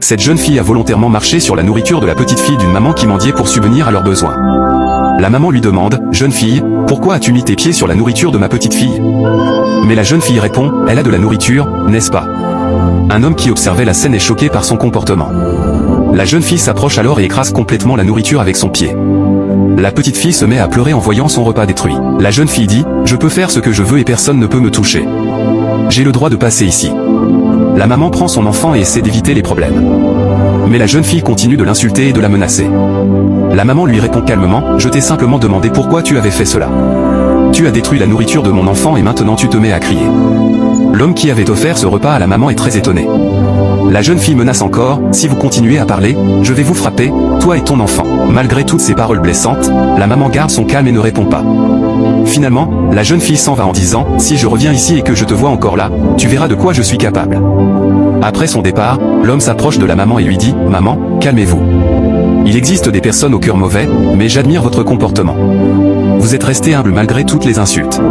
Cette jeune fille a volontairement marché sur la nourriture de la petite fille d'une maman qui mendiait pour subvenir à leurs besoins. La maman lui demande, « Jeune fille, pourquoi as-tu mis tes pieds sur la nourriture de ma petite fille ?» Mais la jeune fille répond, « Elle a de la nourriture, n'est-ce pas ?» Un homme qui observait la scène est choqué par son comportement. La jeune fille s'approche alors et écrase complètement la nourriture avec son pied. La petite fille se met à pleurer en voyant son repas détruit. La jeune fille dit, « Je peux faire ce que je veux et personne ne peut me toucher. J'ai le droit de passer ici. » La maman prend son enfant et essaie d'éviter les problèmes. Mais la jeune fille continue de l'insulter et de la menacer. La maman lui répond calmement, « Je t'ai simplement demandé pourquoi tu avais fait cela. Tu as détruit la nourriture de mon enfant et maintenant tu te mets à crier. » L'homme qui avait offert ce repas à la maman est très étonné. La jeune fille menace encore, « Si vous continuez à parler, je vais vous frapper, toi et ton enfant. » Malgré toutes ces paroles blessantes, la maman garde son calme et ne répond pas. Finalement, la jeune fille s'en va en disant, « Si je reviens ici et que je te vois encore là, tu verras de quoi je suis capable. » Après son départ, l'homme s'approche de la maman et lui dit, « Maman, calmez-vous. Il existe des personnes au cœur mauvais, mais j'admire votre comportement. Vous êtes resté humble malgré toutes les insultes. »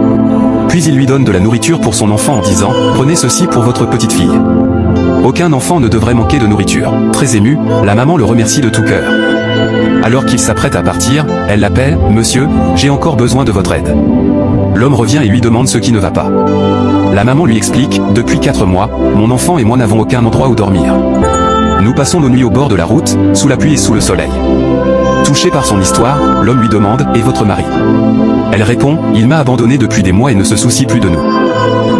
Puis il lui donne de la nourriture pour son enfant en disant, « Prenez ceci pour votre petite fille. » Aucun enfant ne devrait manquer de nourriture. Très émue, la maman le remercie de tout cœur. Alors qu'il s'apprête à partir, elle l'appelle, « Monsieur, j'ai encore besoin de votre aide. » L'homme revient et lui demande ce qui ne va pas. La maman lui explique, « Depuis 4 mois, mon enfant et moi n'avons aucun endroit où dormir. Nous passons nos nuits au bord de la route, sous la pluie et sous le soleil. » Touché par son histoire, l'homme lui demande, « Et votre mari ?» Elle répond, « Il m'a abandonné depuis des mois et ne se soucie plus de nous. »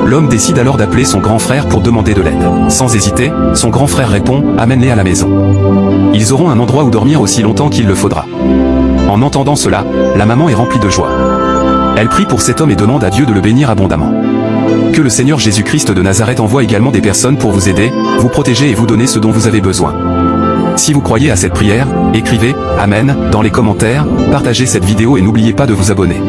L'homme décide alors d'appeler son grand frère pour demander de l'aide. Sans hésiter, son grand frère répond, « Amène-les à la maison. Ils auront un endroit où dormir aussi longtemps qu'il le faudra. » En entendant cela, la maman est remplie de joie. Elle prie pour cet homme et demande à Dieu de le bénir abondamment. Que le Seigneur Jésus-Christ de Nazareth envoie également des personnes pour vous aider, vous protéger et vous donner ce dont vous avez besoin. Si vous croyez à cette prière, écrivez « Amen » dans les commentaires, partagez cette vidéo et n'oubliez pas de vous abonner.